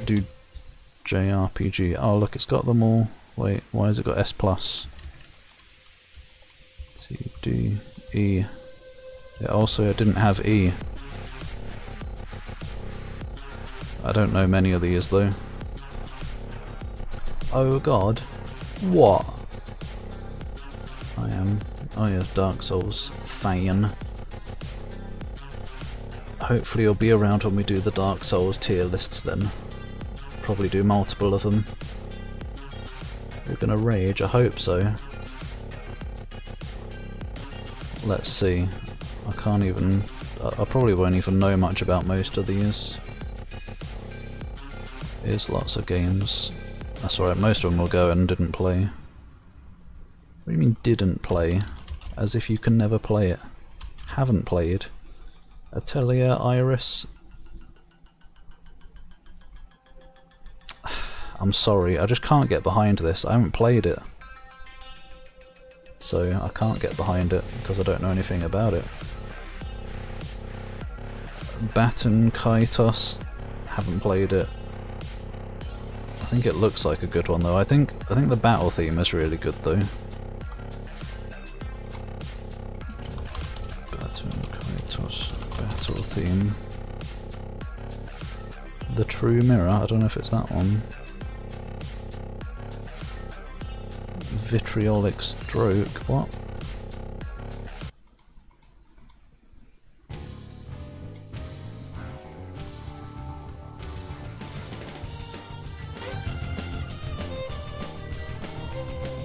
do JRPG. Oh look, it's got them all. Wait, why has it got S+? C, D, E. Yeah, also it didn't have E. I don't know many of these though. Oh god. What? I am... oh yeah, Dark Souls fan. Hopefully you'll be around when we do the Dark Souls tier lists then. Probably do multiple of them. We're gonna rage, I hope so. Let's see. I can't even... I probably won't even know much about most of these. Here's lots of games. That's alright, most of them will go and didn't play. What do you mean didn't play? As if you can never play it. Haven't played. Atelier Iris. I'm sorry, I just can't get behind this. I haven't played it. So I can't get behind it because I don't know anything about it. Baton Kaitos. Haven't played it. I think it looks like a good one though. I think the battle theme is really good though. Baton Kaitos battle theme. The True Mirror, I don't know if it's that one. Vitriolic Stroke, what?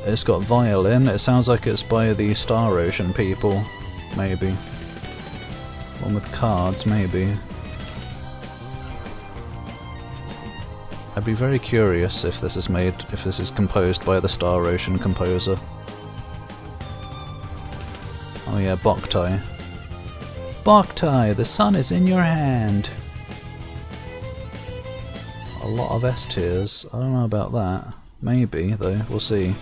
It's got violin, it sounds like it's by the Star Ocean people, maybe. One with cards, maybe. I'd be very curious if this is composed by the Star Ocean composer. Oh yeah, Boktai. Boktai, the sun is in your hand! A lot of S tiers, I don't know about that. Maybe, though, we'll see.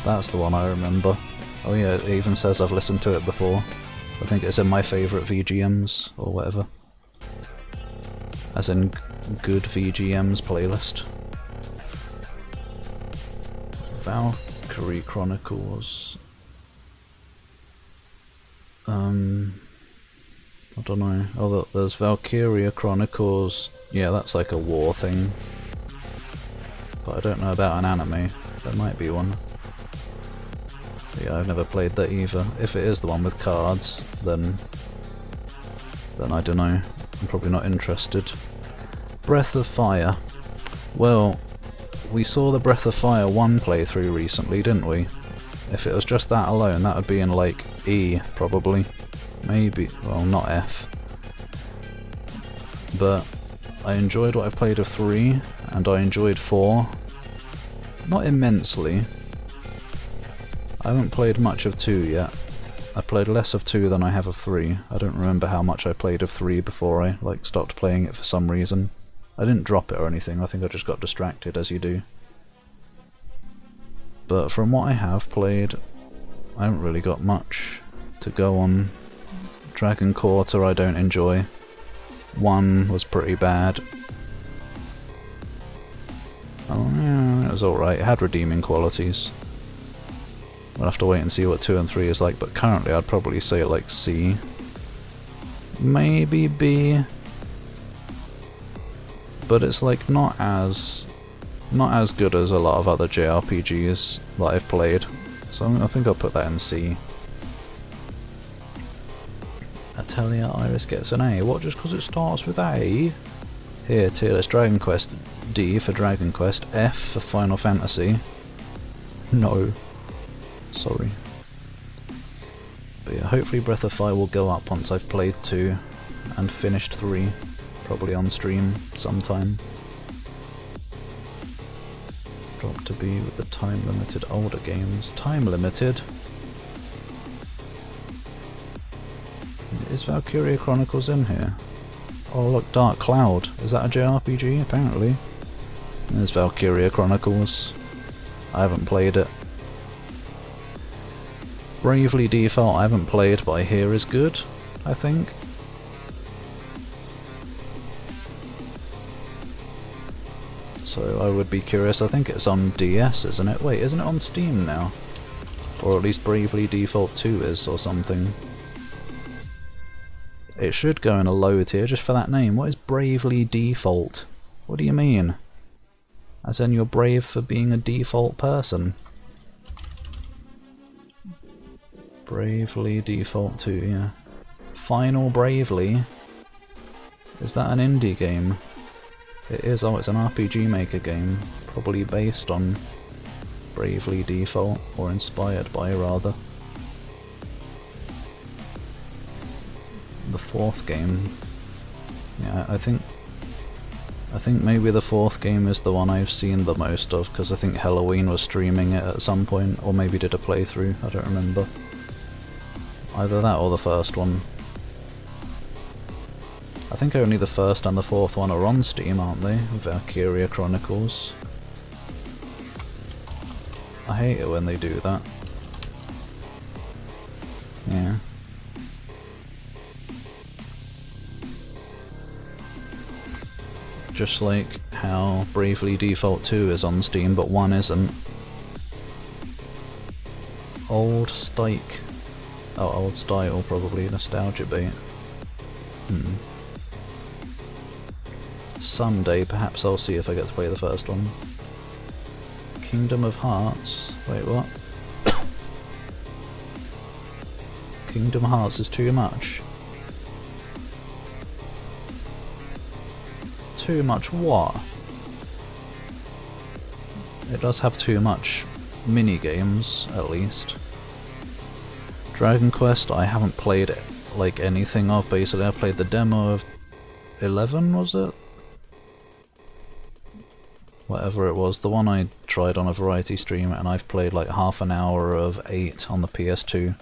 That's the one I remember. Oh yeah, it even says I've listened to it before. I think it's in my favourite VGMs, or whatever. As in, good VGMs playlist. Valkyrie Chronicles. I don't know. Oh look, there's Valkyria Chronicles. Yeah, that's like a war thing. But I don't know about an anime. There might be one. Yeah, I've never played that either. If it is the one with cards, then I don't know. I'm probably not interested. Breath of Fire. Well, we saw the Breath of Fire 1 playthrough recently, didn't we? If it was just that alone, that would be in like E, probably. Maybe, well, not F. But I enjoyed what I played of 3, and I enjoyed 4. Not immensely. I haven't played much of 2 yet. I played less of 2 than I have of 3. I don't remember how much I played of 3 before I stopped playing it for some reason. I didn't drop it or anything, I think I just got distracted, as you do. But from what I have played, I haven't really got much to go on. Dragon Quarter I don't enjoy. 1 was pretty bad. Oh yeah, it was alright, it had redeeming qualities. We'll have to wait and see what 2 and 3 is like, but currently I'd probably say like C. Maybe B. But it's like not as good as a lot of other JRPGs that I've played. So I think I'll put that in C. Atelier Iris gets an A. What, just because it starts with A? Here, tier list Dragon Quest. D for Dragon Quest. F for Final Fantasy. No. Sorry. But yeah, hopefully Breath of Fire will go up once I've played 2 and finished 3. Probably on stream sometime. Drop to B with the time limited older games. Time limited? Is Valkyria Chronicles in here? Oh look, Dark Cloud. Is that a JRPG? Apparently. There's Valkyria Chronicles. I haven't played it. Bravely Default I haven't played, but I hear is good. I think. So I would be curious. I think it's on DS, isn't it? Wait, isn't it on Steam now? Or at least Bravely Default 2 is, or something. It should go in a low tier just for that name. What is Bravely Default? What do you mean? As in you're brave for being a default person? Bravely Default 2, yeah. Final Bravely? Is that an indie game? It is. Oh, it's an RPG Maker game. Probably based on Bravely Default, or inspired by, rather. The fourth game. Yeah, I think maybe the fourth game is the one I've seen the most of, because I think Halloween was streaming it at some point, or maybe did a playthrough, I don't remember. Either that or the first one. I think only the first and the fourth one are on Steam, aren't they? Valkyria Chronicles. I hate it when they do that. Yeah. Just like how Bravely Default 2 is on Steam, but 1 isn't. Old Stike. Oh, Old Style, probably. Nostalgia bait. Someday, perhaps I'll see if I get to play the first one. Kingdom of Hearts? Wait, what? Kingdom Hearts is too much. Too much what? It does have too much mini-games, at least. Dragon Quest, I haven't played it like anything of, basically. I played the demo of 11, was it? Whatever it was, the one I tried on a variety stream, and I've played like half an hour of 8 on the PS2.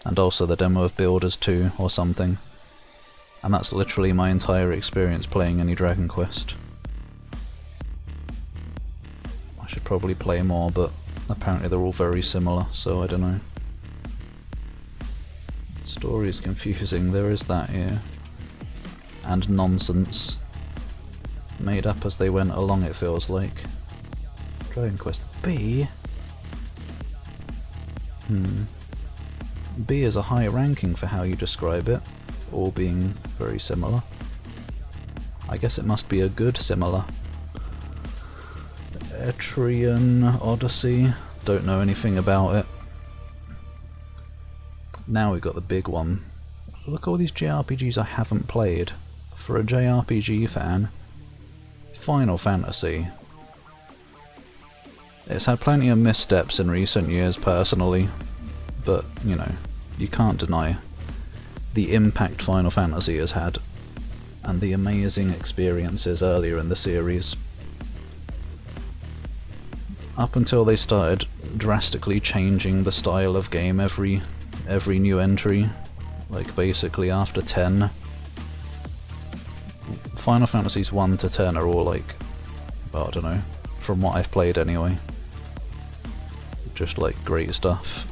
And also the demo of Builders 2 or something. And that's literally my entire experience playing any Dragon Quest. I should probably play more, but apparently they're all very similar, so I don't know. The story is confusing, there is that, yeah. And nonsense. Made up as they went along, it feels like. Dragon Quest B? B is a high ranking for how you describe it, all being very similar. I guess it must be a good similar. Etrian Odyssey, don't know anything about it. Now we've got the big one. Look at all these JRPGs I haven't played. For a JRPG fan, Final Fantasy. It's had plenty of missteps in recent years personally, but, you know, you can't deny the impact Final Fantasy has had, and the amazing experiences earlier in the series. Up until they started drastically changing the style of game every new entry, like basically after 10. Final Fantasies 1 to 10 are all like, well, I don't know, from what I've played anyway. Just like great stuff.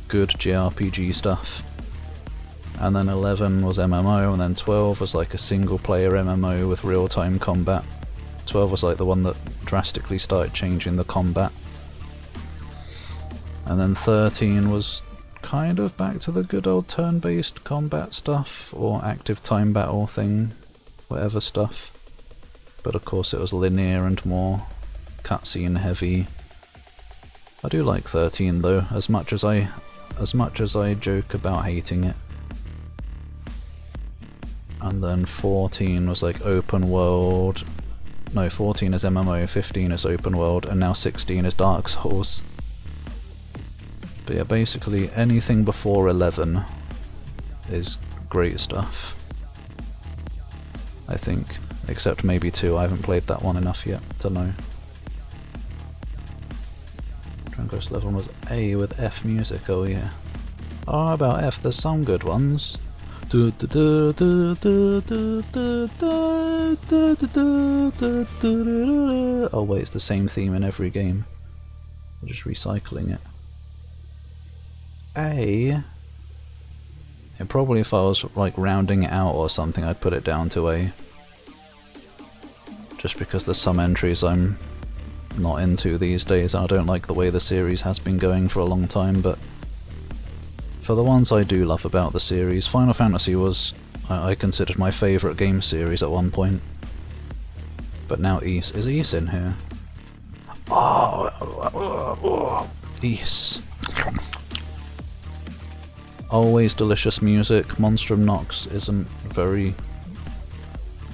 Good JRPG stuff. And then 11 was MMO, and then 12 was like a single player MMO with real-time combat. 12 was like the one that drastically started changing the combat. And then 13 was kind of back to the good old turn-based combat stuff, or active time battle thing, whatever stuff. But of course it was linear and more cutscene heavy. I do like 13 though, as much as I joke about hating it. And then 14 was like open world. No, 14 is MMO, 15 is open world, and now 16 is Dark Souls. But yeah, basically anything before 11 is great stuff, I think. Except maybe 2, I haven't played that one enough yet to know. Dragon Quest 11 was A with F music, oh yeah. Oh, how about F, there's some good ones. Oh wait, it's the same theme in every game. We're just recycling it. A. Here And probably if I was like rounding it out or something, I'd put it down to A. Just because there's some entries I'm not into these days, and I don't like the way the series has been going for a long time, but for the ones I do love about the series, Final Fantasy was, I considered my favourite game series at one point. But now Ys. Is Ys in here? Oh, Ys. Always delicious music. Monstrum Nox isn't very...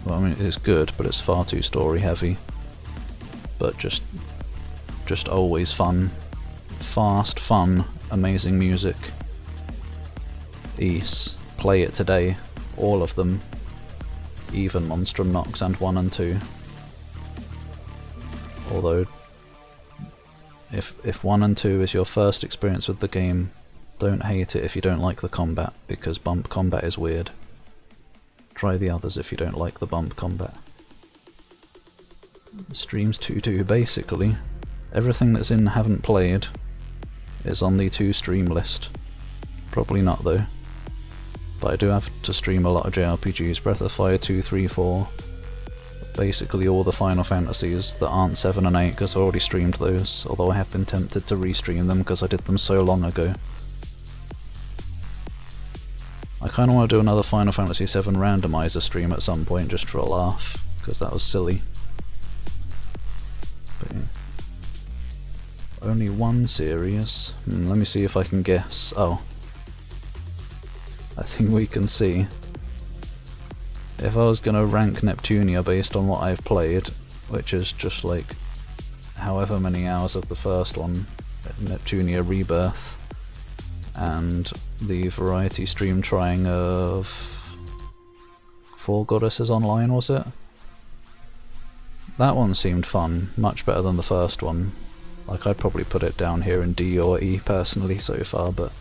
well, I mean, it's good, but it's far too story heavy. But just always fun. Fast, fun, amazing music. Ys. Play it today. All of them. Even Monstrum Nox and 1 and 2. Although, if 1 and 2 is your first experience with the game, don't hate it if you don't like the combat, because bump combat is weird. Try the others if you don't like the bump combat. Streams 2 basically. Everything that's in Haven't Played is on the 2 stream list. Probably not though. But I do have to stream a lot of JRPGs. Breath of Fire 2, 3, 4. Basically all the Final Fantasies that aren't 7 and 8, because I already streamed those, although I have been tempted to restream them because I did them so long ago. I kind of want to do another Final Fantasy VII randomizer stream at some point just for a laugh, because that was silly. But yeah. Only one series. Let me see if I can guess. Oh. I think we can see. If I was going to rank Neptunia based on what I've played, which is just like however many hours of the first one, Neptunia Rebirth, and the variety stream trying of 4 Goddesses Online, was it? That one seemed fun, much better than the first one. Like, I'd probably put it down here in D or E personally so far, but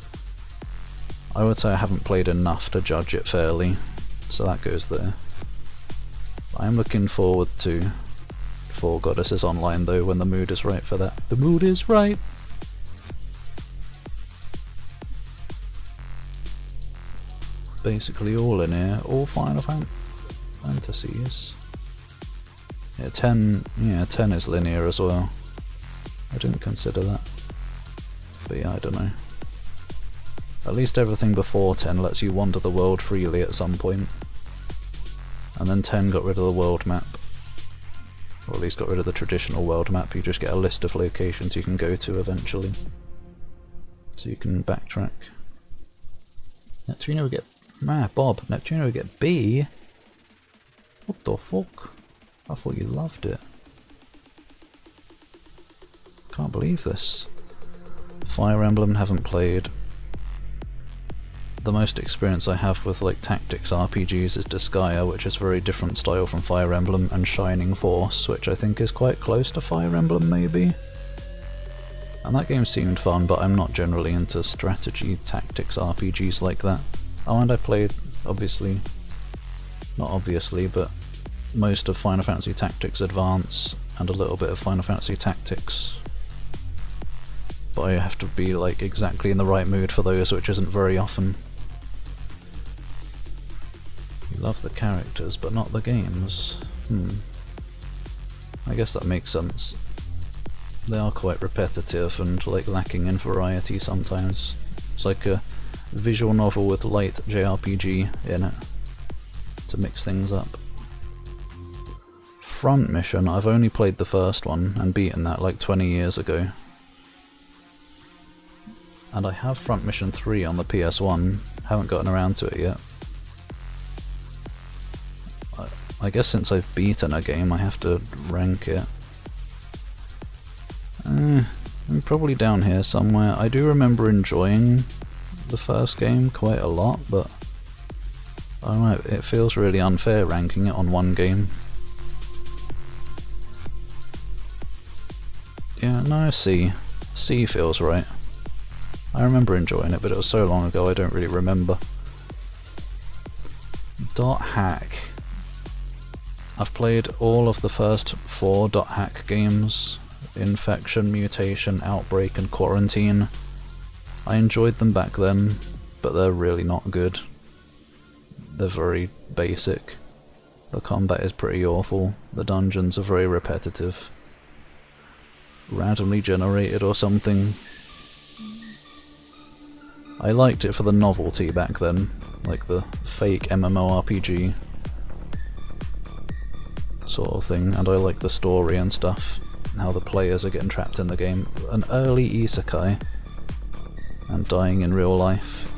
I would say I haven't played enough to judge it fairly, so that goes there. I'm looking forward to 4 Goddesses Online though, when the mood is right for that. The mood is right! Basically all in here, all Final Fantasies. Yeah, 10 is linear as well. I didn't consider that. But yeah, I don't know. At least everything before 10 lets you wander the world freely at some point. And then 10 got rid of the world map. Or at least got rid of the traditional world map, you just get a list of locations you can go to eventually. So you can backtrack. Neptunia would get... Bob, Neptunia would get B? What the fuck? I thought you loved it. Can't believe this. Fire Emblem haven't played. The most experience I have with like tactics RPGs is Disgaea, which is a very different style from Fire Emblem, and Shining Force, which I think is quite close to Fire Emblem maybe. And that game seemed fun, but I'm not generally into strategy tactics RPGs like that. Oh, and I played, obviously, not obviously, but most of Final Fantasy Tactics Advance and a little bit of Final Fantasy Tactics. But I have to be like exactly in the right mood for those, which isn't very often. You love the characters, but not the games. I guess that makes sense. They are quite repetitive and like lacking in variety sometimes. It's like a visual novel with light JRPG in it to mix things up. Front Mission, I've only played the first one and beaten that like 20 years ago. And I have Front Mission 3 on the PS1, haven't gotten around to it yet. I guess since I've beaten a game I have to rank it. I'm probably down here somewhere. I do remember enjoying the first game quite a lot, but I don't know, it feels really unfair ranking it on one game. Yeah, no, C. C feels right. I remember enjoying it, but it was so long ago I don't really remember. Dot Hack. I've played all of the first 4 Dot Hack games. Infection, Mutation, Outbreak and Quarantine. I enjoyed them back then, but they're really not good. they're very basic. The combat is pretty awful. The dungeons are very repetitive. Randomly generated or something. I liked it for the novelty back then, like the fake MMORPG sort of thing, and I like the story and stuff, how the players are getting trapped in the game. An early isekai, and dying in real life.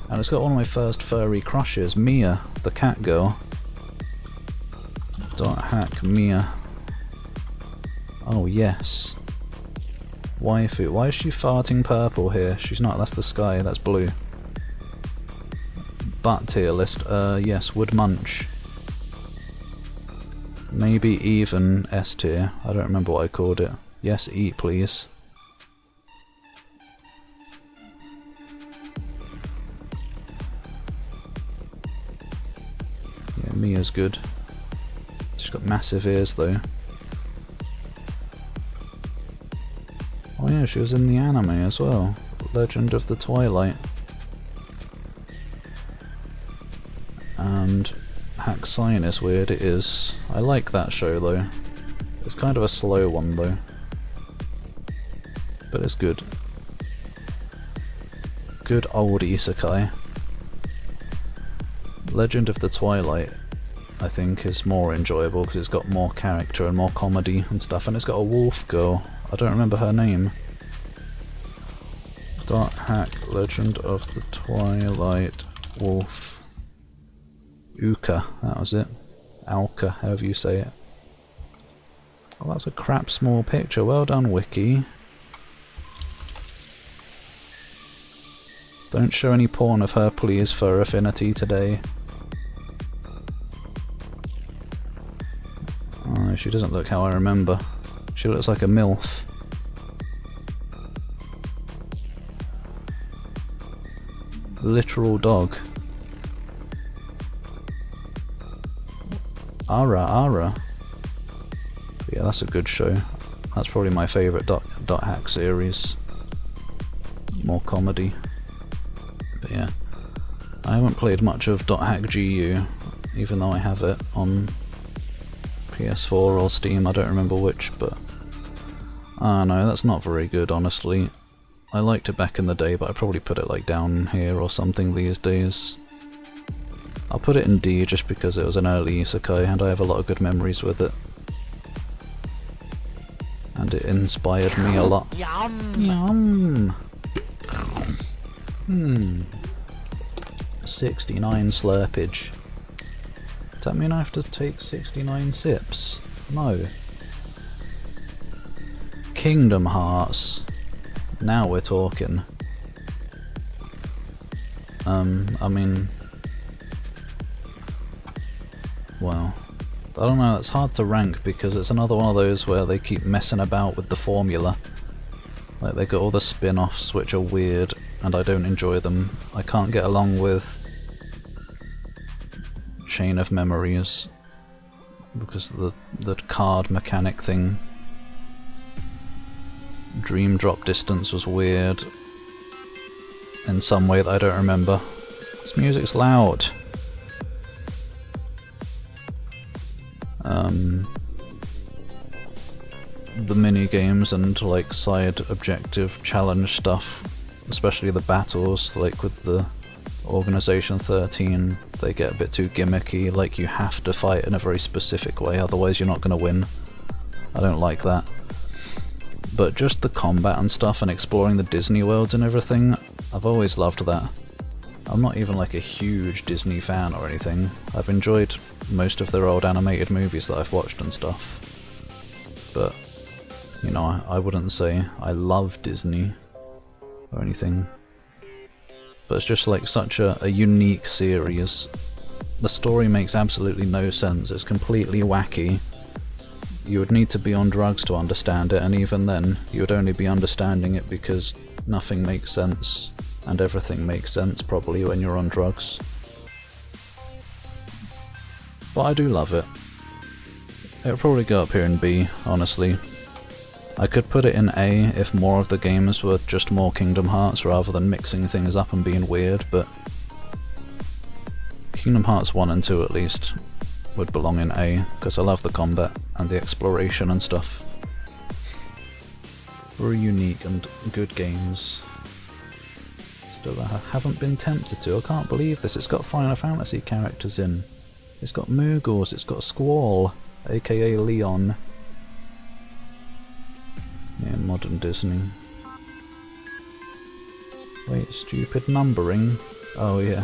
And it's got one of my first furry crushes, Mia, the cat girl. .hack Mia. Oh yes. Waifu. Why is she farting purple here? She's not, that's the sky, that's blue. Butt tier list, yes, would munch. Maybe even S tier, I don't remember what I called it. Yes, eat please. Yeah, Mia's good. She's got massive ears though. Oh yeah, she was in the anime as well. Legend of the Twilight. And Hack Sign is weird, it is. I like that show though. It's kind of a slow one though. But it's good. Good old isekai. Legend of the Twilight, I think, is more enjoyable because it's got more character and more comedy and stuff, and it's got a wolf girl. I don't remember her name. .hack Legend of the Twilight Wolf. Uka, that was it. Alka, however you say it. Oh, that's a crap small picture. Well done, Wiki. Don't show any porn of her, please, for Affinity today. Oh, she doesn't look how I remember. She looks like a MILF. Literal dog. Ara. Yeah, that's a good show. That's probably my favourite .hack series. More comedy. But yeah. I haven't played much of .hack GU, even though I have it on PS4 or Steam, I don't remember which, but I know, that's not very good, honestly. I liked it back in the day, but I probably put it like down here or something these days. I'll put it in D just because it was an early isekai and I have a lot of good memories with it. And it inspired me a lot. Yum! 69 slurpage. Does that mean I have to take 69 sips? No. Kingdom Hearts. Now we're talking. I mean... well, I don't know, it's hard to rank because it's another one of those where they keep messing about with the formula. Like, they got all the spin-offs which are weird and I don't enjoy them. I can't get along with Chain of Memories because of the card mechanic thing. Dream Drop Distance was weird in some way that I don't remember. This music's loud. The mini games and like side objective challenge stuff, especially the battles, like with the Organization 13, they get a bit too gimmicky, like you have to fight in a very specific way, otherwise you're not going to win. I don't like that. But just the combat and stuff and exploring the Disney worlds and everything, I've always loved that. I'm not even like a huge Disney fan or anything. I've enjoyed most of their old animated movies that I've watched and stuff. But, you know, I wouldn't say I love Disney or anything. But it's just like such a unique series. The story makes absolutely no sense, it's completely wacky. You would need to be on drugs to understand it, and even then, you would only be understanding it because nothing makes sense, and everything makes sense probably when you're on drugs. But I do love it. It would probably go up here in B, honestly. I could put it in A if more of the games were just more Kingdom Hearts rather than mixing things up and being weird, but Kingdom Hearts 1 and 2 at least would belong in A, because I love the combat and the exploration and stuff. Very unique and good games. Still, I haven't been tempted to. I can't believe this. It's got Final Fantasy characters in. It's got Moogles, it's got Squall, aka Leon. Yeah, modern Disney. Wait, stupid numbering. Oh yeah.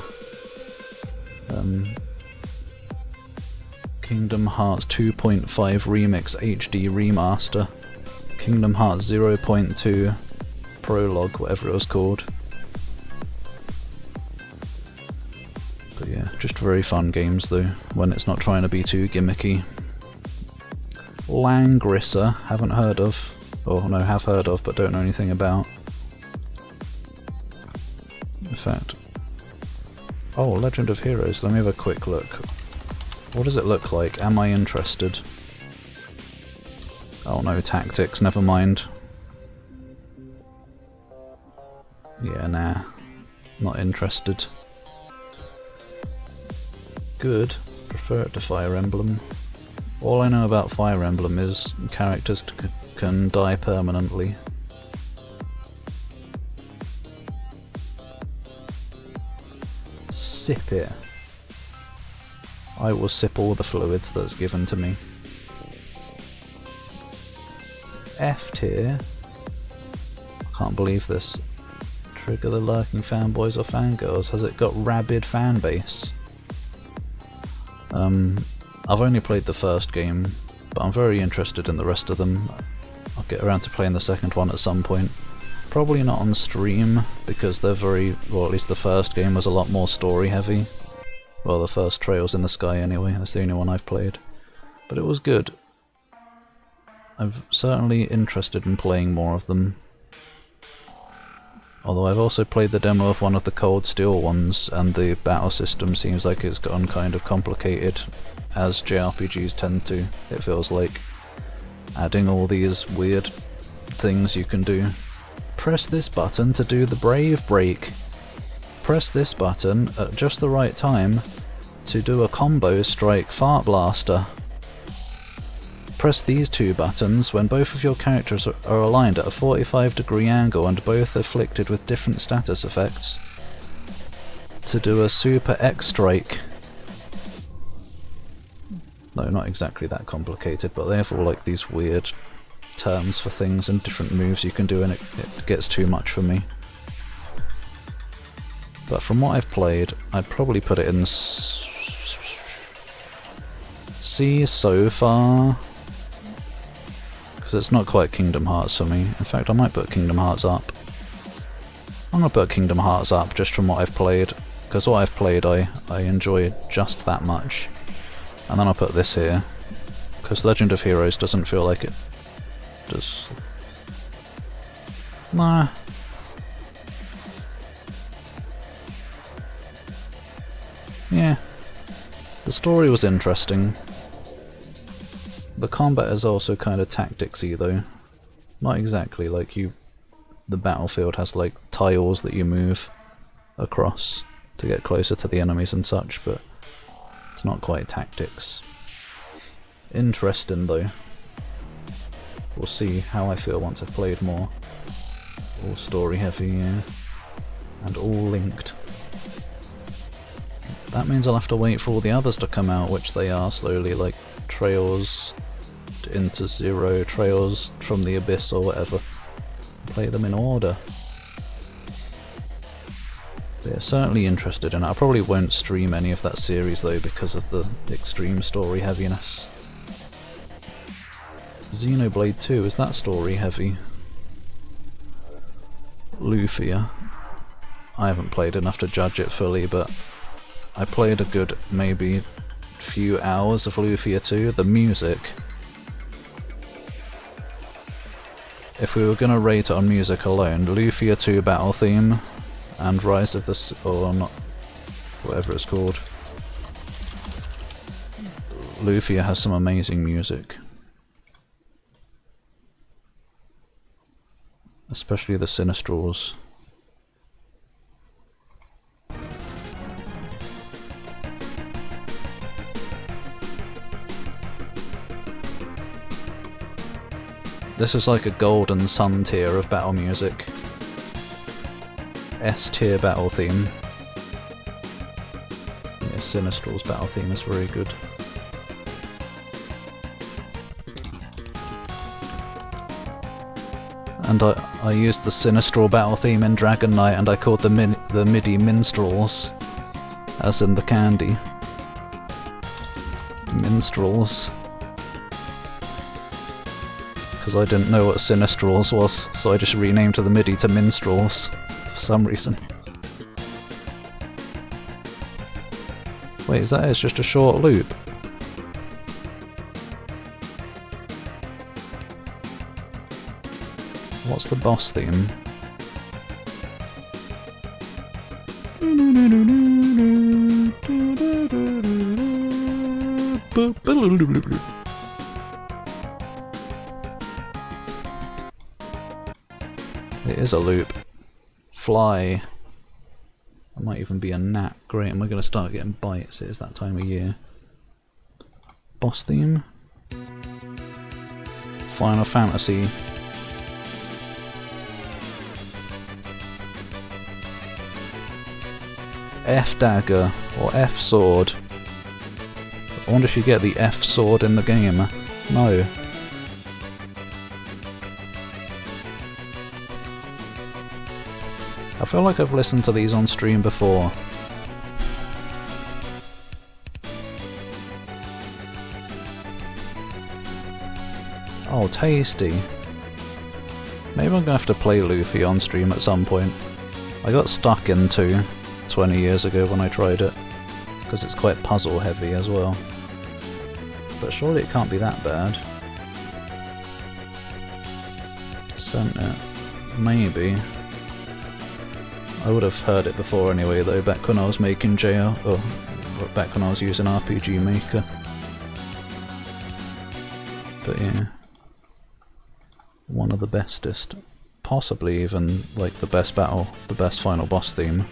Kingdom Hearts 2.5 Remix HD Remaster. Kingdom Hearts 0.2 Prologue, whatever it was called. But yeah, just very fun games though, when it's not trying to be too gimmicky. Langrisser, haven't heard of. Or no, have heard of, but don't know anything about. In fact... Oh, Legend of Heroes, let me have a quick look. What does it look like? Am I interested? Oh no, tactics, never mind. Yeah, nah. Not interested. Good. Prefer it to Fire Emblem. All I know about Fire Emblem is characters can die permanently. Sip it. I will sip all the fluids that's given to me. F tier. I can't believe this. Trigger the lurking fanboys or fangirls. Has it got rabid fan base? I've only played the first game, but I'm very interested in the rest of them. I'll get around to playing the second one at some point. Probably not on stream, because they're very, well, at least the first game was a lot more story heavy. Well, the first Trails in the Sky anyway, that's the only one I've played. But it was good. I'm certainly interested in playing more of them. Although I've also played the demo of one of the Cold Steel ones, and the battle system seems like it's gotten kind of complicated, as JRPGs tend to, it feels like. Adding all these weird things you can do. Press this button to do the Brave Break. Press this button at just the right time to do a combo strike Fart Blaster. Press these two buttons when both of your characters are aligned at a 45-degree angle and both afflicted with different status effects to do a Super X Strike. No, not exactly that complicated, but they have all like these weird terms for things and different moves you can do, and it gets too much for me. But from what I've played, I'd probably put it in C so far. Because it's not quite Kingdom Hearts for me. In fact, I might put Kingdom Hearts up. I'm gonna put Kingdom Hearts up just from what I've played. Because what I've played I enjoy just that much. And then I'll put this here. Because Legend of Heroes doesn't feel like it does. Nah. Yeah. The story was interesting. The combat is also kind of tacticsy though. Not exactly, like the battlefield has like tiles that you move across to get closer to the enemies and such, but it's not quite tactics. Interesting though. We'll see how I feel once I've played more. All story heavy, yeah. And all linked. That means I'll have to wait for all the others to come out, which they are slowly, like Trails into Zero, Trails from the Abyss or whatever. Play them in order. But yeah, certainly interested in it. I probably won't stream any of that series though because of the extreme story heaviness. Xenoblade 2, is that story heavy? Lufia. I haven't played enough to judge it fully, but I played a good maybe few hours of Lufia 2. The music, if we were going to rate it on music alone, Lufia 2 battle theme and Rise of the or not, whatever it's called. Lufia has some amazing music. Especially the Sinistrals. This is like a golden sun tier of battle music. S tier battle theme. Yeah, Sinistral's battle theme is very good. And I used the Sinistral battle theme in Dragon Knight, and I called the MIDI minstrels, as in the candy. Minstrels. Because I didn't know what Sinistrals was, so I just renamed the MIDI to minstrels for some reason. Wait, is that it's just a short loop? What's the boss theme? It is a loop. Fly. I might even be a gnat. Great, am I going to start getting bites? It is that time of year. Boss theme? Final Fantasy. F dagger or F sword. I wonder if you get the F sword in the game. No. I feel like I've listened to these on stream before. Oh, tasty. Maybe I'm gonna have to play Luffy on stream at some point. I got stuck into 20 years ago when I tried it, because it's quite puzzle heavy as well. But surely it can't be that bad. Sent it. Maybe. I would have heard it before anyway though, back when I was making back when I was using RPG Maker. But yeah. One of the bestest. Possibly even like the best final boss theme.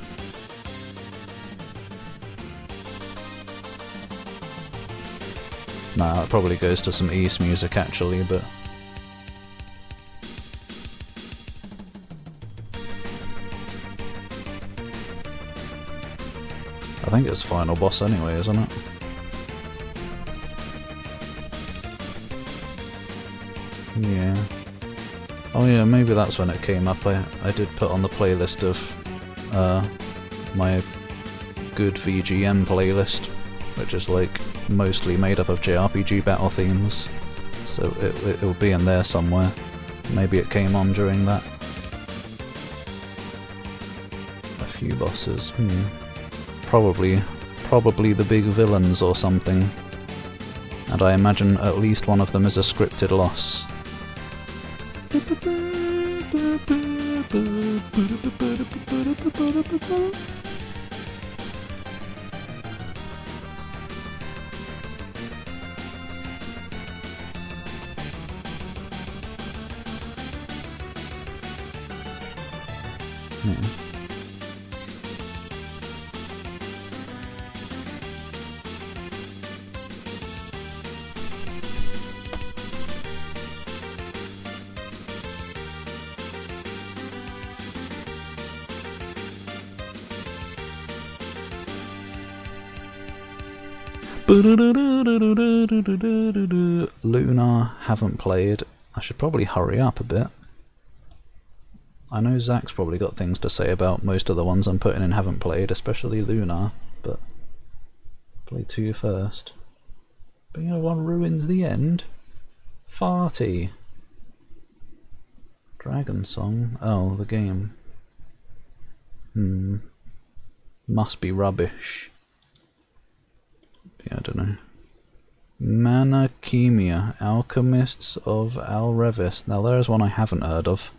Nah, it probably goes to some East music actually, but... I think it's final boss anyway, isn't it? Yeah. Oh yeah, maybe that's when it came up. I did put on the playlist of my good VGM playlist, which is like mostly made up of JRPG battle themes, so it'll be in there somewhere. Maybe it came on during that. A few bosses, Probably the big villains or something. And I imagine at least one of them is a scripted loss. Lunar, haven't played. I should probably hurry up a bit. I know Zach's probably got things to say about most of the ones I'm putting in haven't played, especially Lunar, but play 2 first. But you know, one ruins the end. Farty. Dragon Song. Oh, the game. Must be rubbish. Yeah, I don't know. Manachemia, Alchemists of Alrevis. Now there's one I haven't heard of,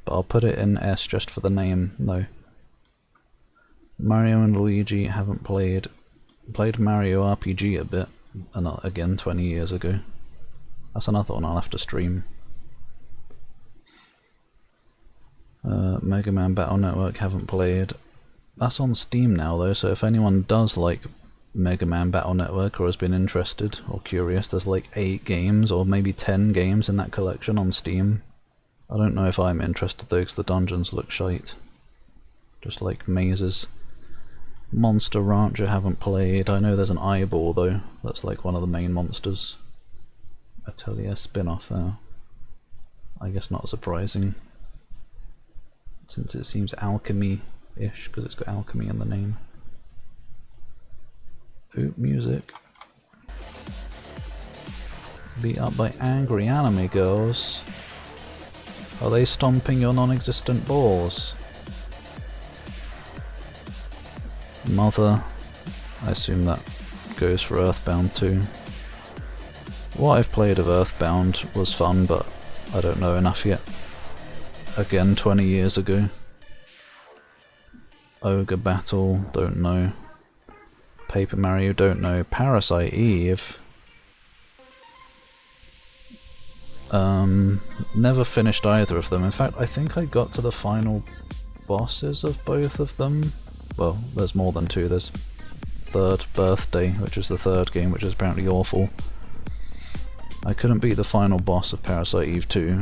but I'll put it in S just for the name. No. Mario and Luigi, haven't played. Played Mario RPG a bit, and again 20 years ago. That's another one I'll have to stream. Mega Man Battle Network, haven't played. That's on Steam now though, so if anyone does like Mega Man Battle Network or has been interested or curious, there's like 8 games or maybe 10 games in that collection on Steam. I don't know if I'm interested though, because the dungeons look shite. Just like mazes. Monster Ranch I haven't played. I know there's an eyeball though, that's like one of the main monsters. Atelier spin-off there. I guess not surprising, since it seems alchemy-ish, because it's got alchemy in the name. Ooh, music. Beat up by angry anime girls. Are they stomping your non-existent balls? Mother. I assume that goes for Earthbound too. What I've played of Earthbound was fun, but I don't know enough yet. Again, 20 years ago. Ogre Battle, don't know. Paper Mario, don't know. Parasite Eve. Never finished either of them. In fact, I think I got to the final bosses of both of them. Well, there's more than 2. There's Third Birthday, which is the 3rd game, which is apparently awful. I couldn't beat the final boss of Parasite Eve 2.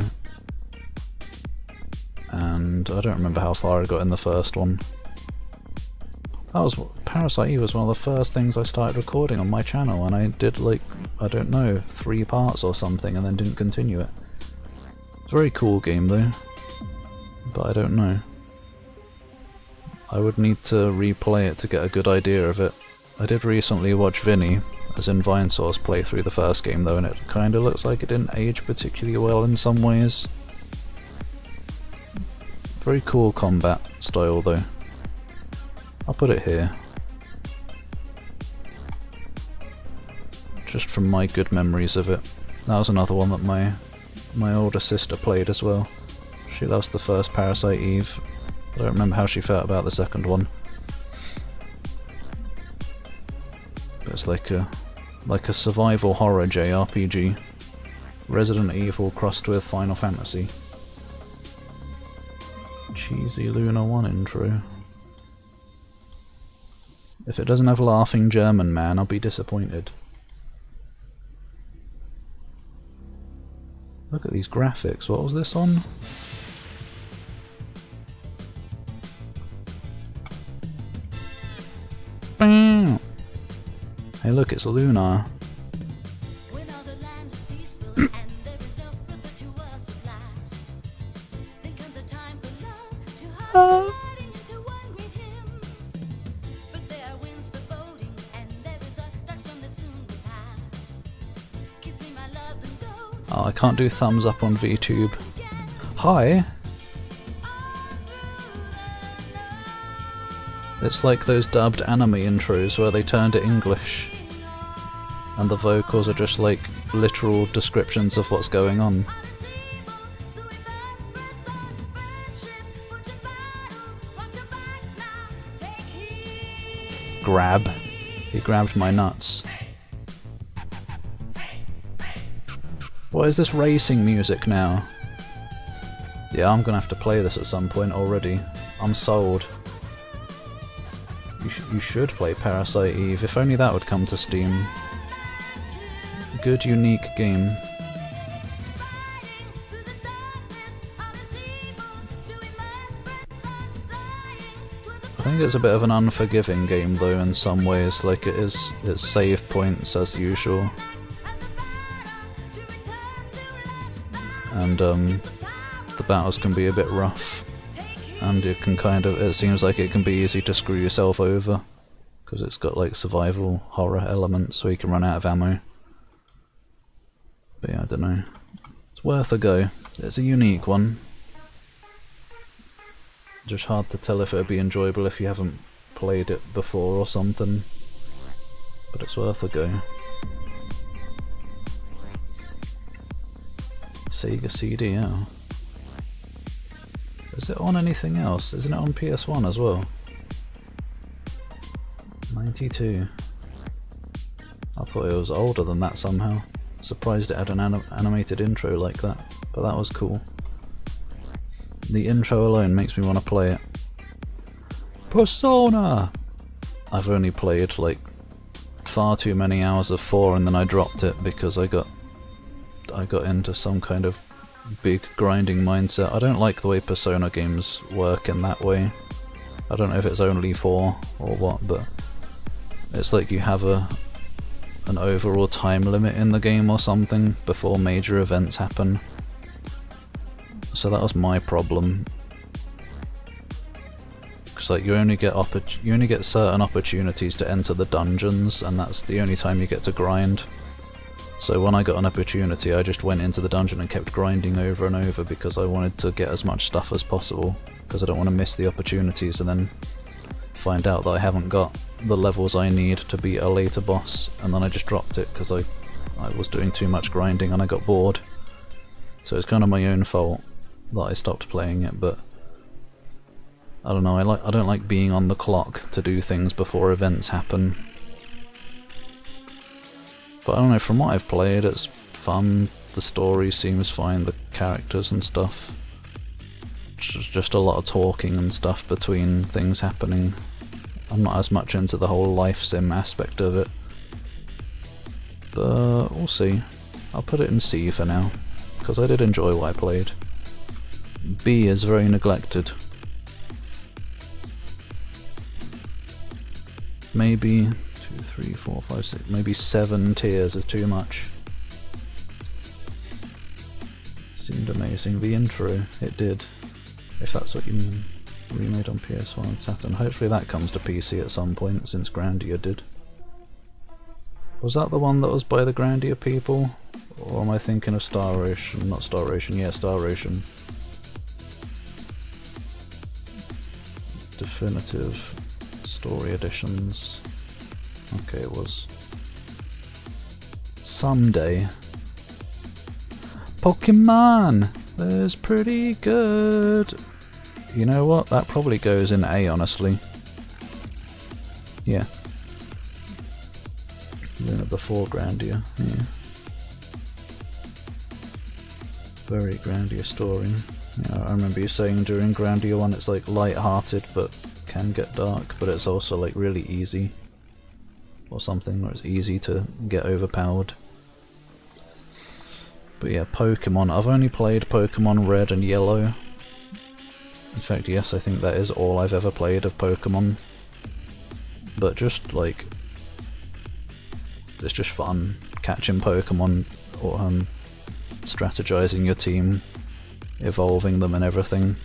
And I don't remember how far I got in the first one. Parasite Eve was one of the first things I started recording on my channel, and I did like, I don't know, 3 parts or something and then didn't continue it. It's a very cool game though, but I don't know. I would need to replay it to get a good idea of it. I did recently watch Vinny, as in Vinesource, play through the first game though, and it kinda looks like it didn't age particularly well in some ways. Very cool combat style though. I'll put it here. Just from my good memories of it. That was another one that my older sister played as well. She loves the first Parasite Eve. I don't remember how she felt about the second one. But it's like a survival horror JRPG. Resident Evil crossed with Final Fantasy. Cheesy Luna 1 intro. If it doesn't have Laughing German Man, I'll be disappointed. Look at these graphics. What was this on? Bam! Hey look, it's Luna. Oh, I can't do thumbs up on VTube. Hi! It's like those dubbed anime intros where they turn to English and the vocals are just like literal descriptions of what's going on. Grab. He grabbed my nuts. What is this racing music now? Yeah, I'm gonna have to play this at some point already. I'm sold. You should play Parasite Eve, if only that would come to Steam. Good, unique game. I think it's a bit of an unforgiving game though in some ways, like it's save points as usual. And the battles can be a bit rough. And it can it seems like it can be easy to screw yourself over, because it's got like survival horror elements so you can run out of ammo. But yeah, I don't know. It's worth a go. It's a unique one. Just hard to tell if it would be enjoyable if you haven't played it before or something. But it's worth a go. Sega CD, yeah. Is it on anything else? Isn't it on PS1 as well? 92. I thought it was older than that somehow. Surprised it had an animated intro like that, but that was cool. The intro alone makes me want to play it. Persona! I've only played like far too many hours of 4 and then I dropped it because I got into some kind of big grinding mindset. I don't like the way Persona games work in that way. I don't know if it's only 4 or what, but it's like you have an overall time limit in the game or something before major events happen. So that was my problem. Because like you only get certain opportunities to enter the dungeons, and that's the only time you get to grind. So when I got an opportunity, I just went into the dungeon and kept grinding over and over because I wanted to get as much stuff as possible, because I don't want to miss the opportunities and then find out that I haven't got the levels I need to beat a later boss, and then I just dropped it because I was doing too much grinding and I got bored. So it's kind of my own fault that I stopped playing it, but I don't know, I don't like being on the clock to do things before events happen. But I don't know, from what I've played, it's fun, the story seems fine, the characters and stuff. Just a lot of talking and stuff between things happening. I'm not as much into the whole life sim aspect of it. But we'll see. I'll put it in C for now, because I did enjoy what I played. B is very neglected. Maybe 2, 3, 4, 5, 6, maybe 7 tiers is too much. Seemed amazing. The intro, it did. If that's what you mean. Remade on PS1 and Saturn. Hopefully that comes to PC at some point, since Grandia did. Was that the one that was by the Grandia people? Or am I thinking of Star Ocean? Not Star Ocean, yeah, Star Ocean. Definitive story editions. Okay, it was. Someday. Pokemon! That's pretty good. You know what? That probably goes in A, honestly. Yeah. Luna before Grandia, yeah. Very Grandia story. Yeah, I remember you saying during Grandia 1 it's like light-hearted but can get dark, but it's also like really easy. Or something, or it's easy to get overpowered. But yeah, Pokemon. I've only played Pokemon Red and Yellow. In fact, yes, I think that is all I've ever played of Pokemon. But just like, it's just fun catching Pokemon, or strategizing your team, evolving them and everything.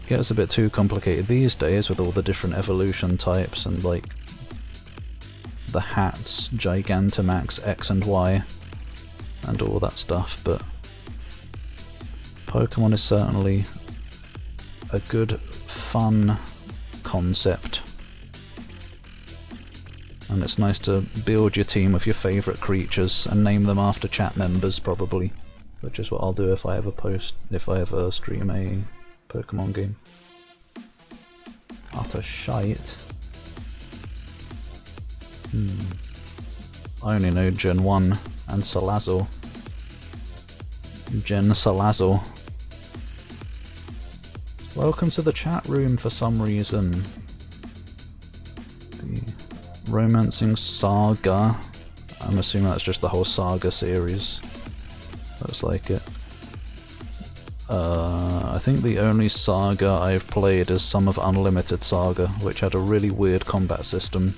It gets a bit too complicated these days with all the different evolution types and like the hats, Gigantamax, X and Y, and all that stuff, but Pokemon is certainly a good, fun concept. And it's nice to build your team with your favourite creatures and name them after chat members, probably. Which is what I'll do if I ever stream a Pokemon game. Utter shite. I only know Gen 1 and Salazzle. Gen Salazzle. Welcome to the chat room for some reason. The Romancing Saga. I'm assuming that's just the whole Saga series. Looks like it. I think the only Saga I've played is some of Unlimited Saga, which had a really weird combat system,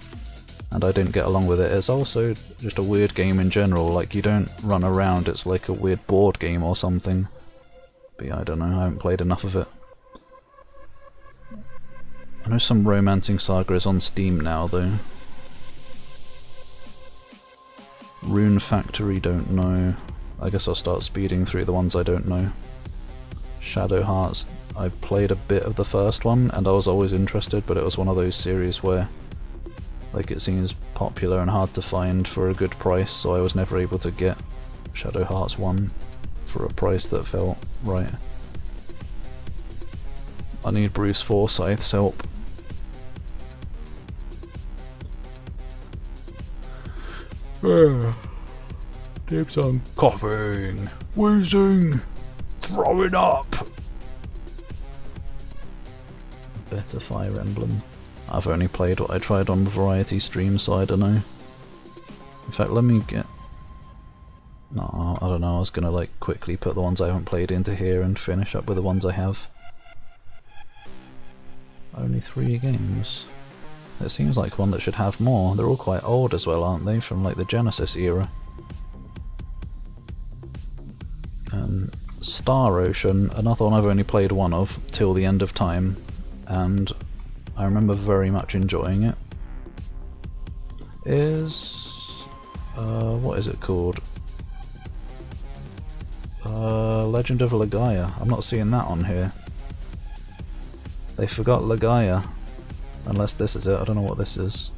and I didn't get along with it. It's also just a weird game in general, like you don't run around, it's like a weird board game or something. But yeah, I don't know, I haven't played enough of it. I know some Romancing Saga is on Steam now though. Rune Factory, don't know. I guess I'll start speeding through the ones I don't know. Shadow Hearts, I played a bit of the first one and I was always interested, but it was one of those series where like it seems popular and hard to find for a good price, so I was never able to get Shadow Hearts 1 for a price that felt right. I need Bruce Forsyth's help. Tips on coughing, wheezing, throwing up. Better Fire Emblem. I've only played what I tried on variety stream, so I don't know. In fact, let me get... No, I don't know, I was gonna like quickly put the ones I haven't played into here and finish up with the ones I have. Only 3 games. It seems like one that should have more. They're all quite old as well, aren't they? From like the Genesis era. Star Ocean, another one I've only played one of, Till the End of Time, and I remember very much enjoying it. Is... what is it called? Legend of Legaia. I'm not seeing that on here. They forgot Legaia. Unless this is it, I don't know what this is.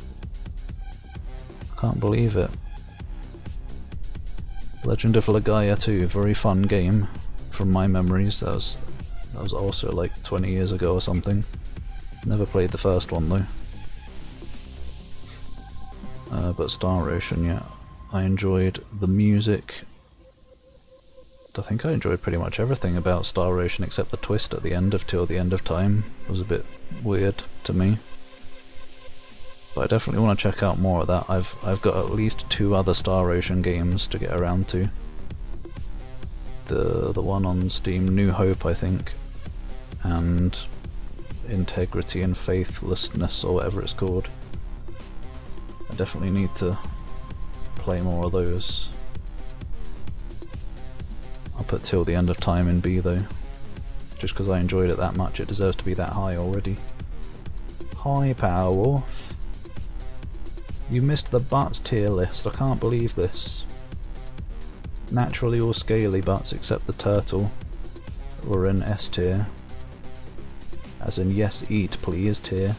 Can't believe it. Legend of Legaia 2, very fun game from my memories. That was also like 20 years ago or something. Never played the first one though. But Star Ocean, yeah. I enjoyed the music. I think I enjoyed pretty much everything about Star Ocean except the twist at the end of Till the End of Time. It was a bit weird to me. But I definitely want to check out more of that. I've got at least 2 other Star Ocean games to get around to. The one on Steam, New Hope I think, and Integrity and Faithlessness or whatever it's called. I definitely need to play more of those. I'll put Till the End of Time in B though. Just because I enjoyed it that much, it deserves to be that high already. Hi Powerwolf. You missed the butts tier list, I can't believe this. Naturally all scaly butts except the turtle were in S tier. As in yes eat please tier.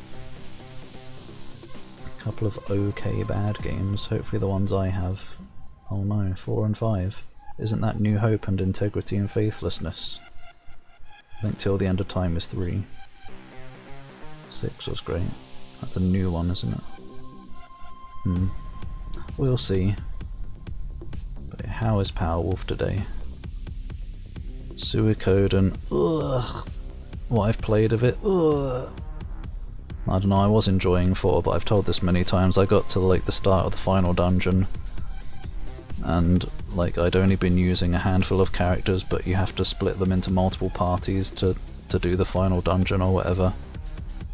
A couple of okay bad games, hopefully the ones I have. Oh no, 4 and 5. Isn't that New Hope and Integrity and Faithlessness? I think Till the End of Time is 3. 6 was great. That's the new one, isn't it? We'll see. But how is Powerwolf today? Suikoden. Ugh. What I've played of it. Ugh. I don't know, I was enjoying 4, but I've told this many times. I got to like the start of the final dungeon, and like I'd only been using a handful of characters, but you have to split them into multiple parties to do the final dungeon or whatever,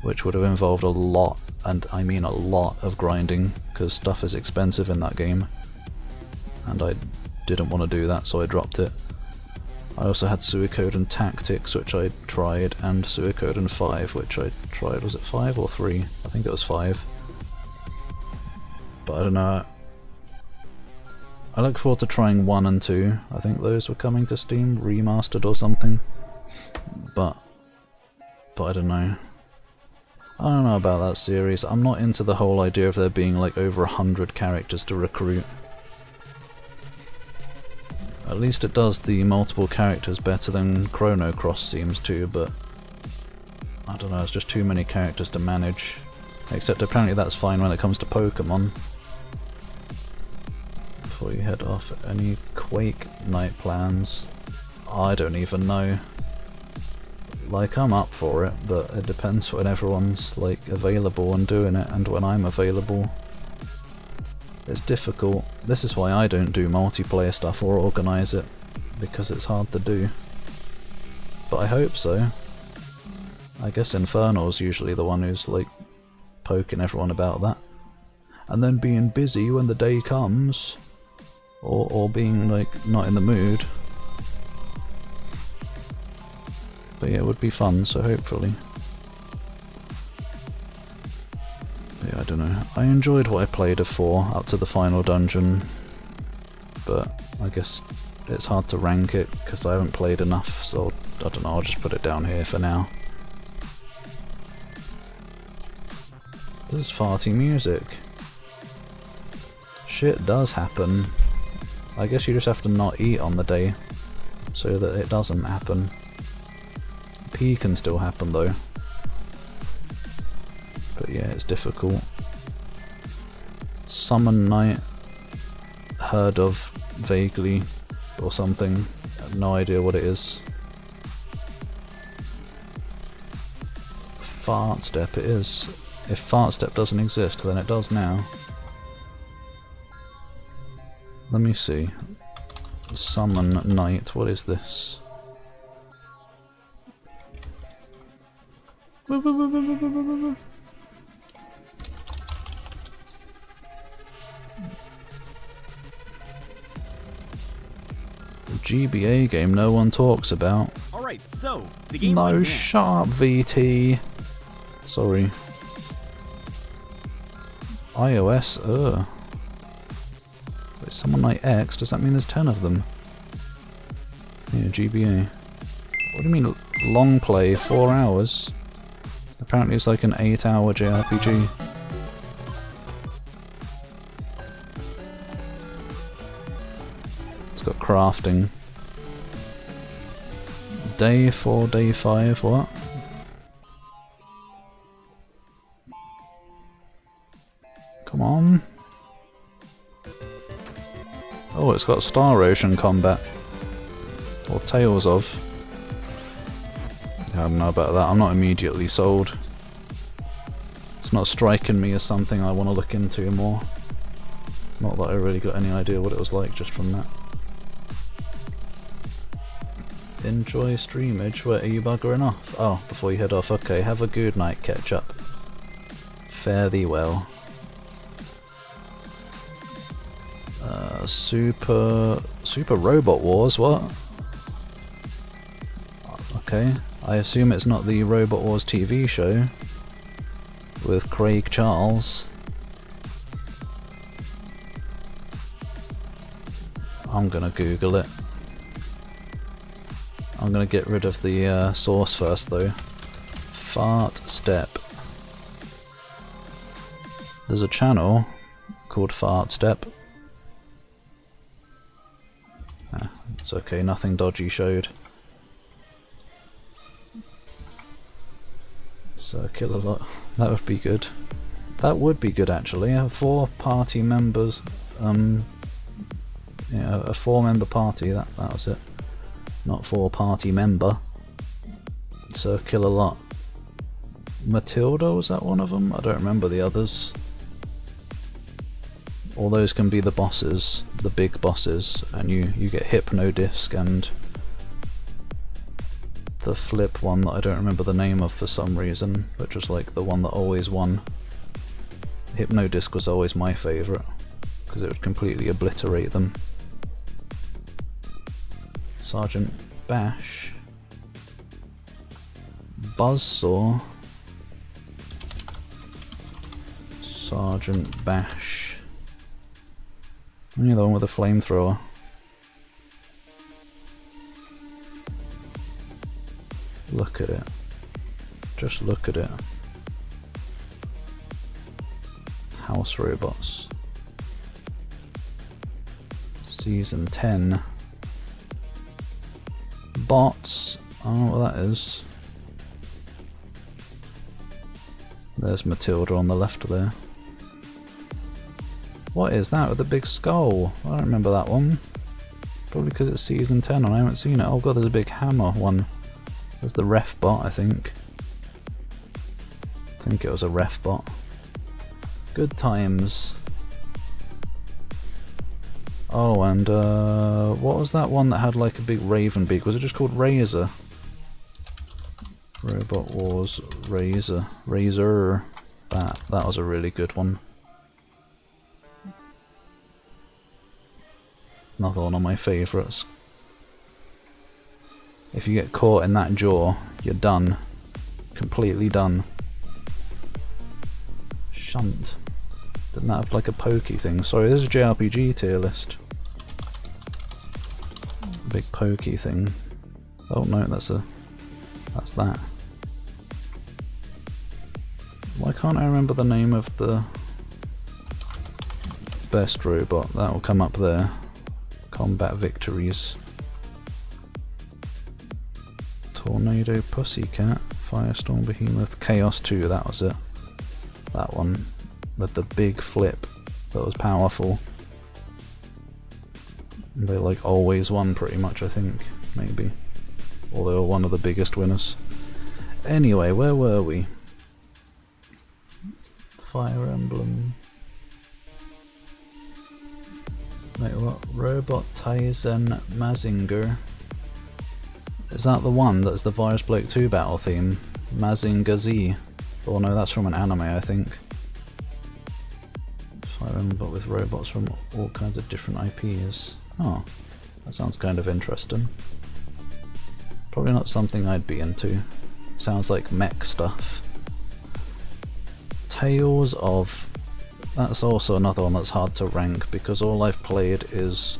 which would have involved a lot, and I mean a lot of grinding, because stuff is expensive in that game, and I didn't want to do that, so I dropped it. I also had Suikoden Tactics, which I tried, and Suikoden 5, which I tried. Was it 5 or 3? I think it was 5. But I don't know. I look forward to trying 1 and 2. I think those were coming to Steam, remastered or something. But I don't know. I don't know about that series. I'm not into the whole idea of there being like over 100 characters to recruit. At least it does the multiple characters better than Chrono Cross seems to, but I don't know, it's just too many characters to manage. Except apparently that's fine when it comes to Pokemon. Before you head off, any Quake night plans? I don't even know. Like, I'm up for it, but it depends when everyone's like available and doing it, and when I'm available. It's difficult. This is why I don't do multiplayer stuff or organise it, because it's hard to do. But I hope so. I guess Infernal's usually the one who's like poking everyone about that. And then being busy when the day comes. Or being like not in the mood. But yeah, it would be fun, so hopefully. Yeah, I don't know. I enjoyed what I played of 4 up to the final dungeon, but I guess it's hard to rank it because I haven't played enough, so I don't know, I'll just put it down here for now. This is farty music. Shit does happen. I guess you just have to not eat on the day so that it doesn't happen. Pee can still happen though. But yeah, it's difficult. Summon Night, heard of vaguely or something. I have no idea what it is. Fart Step, it is. If fart step doesn't exist, then it does now. Let me see. Summon Knight, what is this? GBA game no one talks about. Alright, so the game No, like shut up, VT. Sorry. iOS, Wait, someone like X, does that mean there's 10 of them? Yeah, GBA. What do you mean long play, 4 hours? Apparently it's like an 8-hour JRPG. It's got crafting. Day 4, day 5, what? Come on. Oh, it's got Star Ocean combat. Or Tales of. I don't know about that, I'm not immediately sold. It's not striking me as something I want to look into more. Not that I really got any idea what it was like just from that. Enjoy streamage, where are you buggering off? Oh, before you head off, okay, have a good night, Ketchup. Fare thee well. Super Robot Wars, what? Okay, I assume it's not the Robot Wars TV show with Craig Charles. I'm gonna Google it. I'm gonna get rid of the source first though. Fart Step. There's a channel called Fart Step. Ah, it's okay, nothing dodgy showed. Circular lot. That would be good. That would be good actually. 4 party members. Yeah, a 4-member party. That was it. Not 4 party member. Circular lot. Matilda, was that one of them? I don't remember the others. All those can be the bosses, the big bosses, and you get Hypnodisc and the flip one that I don't remember the name of for some reason, but just like the one that always won. Hypnodisc was always my favourite, because it would completely obliterate them. Sergeant Bash. Buzzsaw. Sergeant Bash. Only the one with a flamethrower. Look at it. Just look at it. House Robots. Season 10. Bots. I don't know what that is. There's Matilda on the left there. What is that with the big skull? I don't remember that one. Probably because it's season 10 and I haven't seen it. Oh god, there's a big hammer one. There's the ref bot, I think. I think it was a ref bot. Good times. Oh, and what was that one that had like a big raven beak? Was it just called Razor? Robot Wars Razor. Razor. That was a really good one. Another one of my favourites. If you get caught in that jaw, you're done. Completely done. Shunt. Didn't that have like a pokey thing? Sorry, this is a JRPG tier list. Big pokey thing. Oh no, that's that. Why can't I remember the name of the best robot? That will come up there. Combat Victories. Tornado Pussycat, Firestorm Behemoth, Chaos 2, that was it. That one. With the big flip that was powerful. They like always won pretty much, I think. Maybe. Or they were one of the biggest winners. Anyway, where were we? Fire Emblem. Wait, what? Robot Taizen Mazinger. Is that the one that's the Virus Bloke 2 battle theme? Mazinger Z. Oh no, that's from an anime, I think. Fire Emblem, but with robots from all kinds of different IPs. Oh, that sounds kind of interesting. Probably not something I'd be into. Sounds like mech stuff. Tales of... That's also another one that's hard to rank because all I've played is...